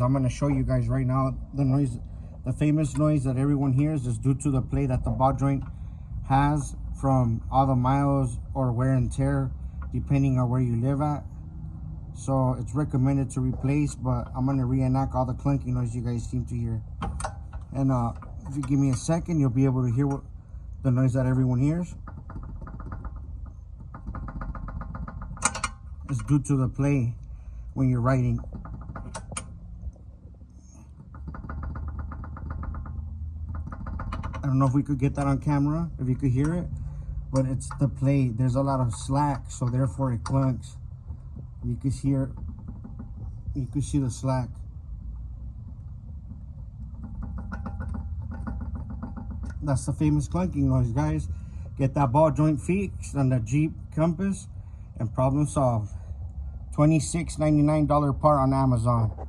I'm going to show you guys right now the noise, the famous noise that everyone hears is due to the play that the ball joint has from all the miles or wear and tear depending on where you live at. So it's recommended to replace, but I'm going to reenact all the clunking noise you guys seem to hear. And if you give me a second, you'll be able to hear what the noise that everyone hears. It's due to the play when you're writing. I don't know if we could get that on camera, if you could hear it, but it's the play. There's a lot of slack, so therefore it clunks. You can hear, you can see the slack. That's the famous clunking noise, guys. Get that ball joint fixed on the Jeep Compass and problem solved. $26.99 part on Amazon.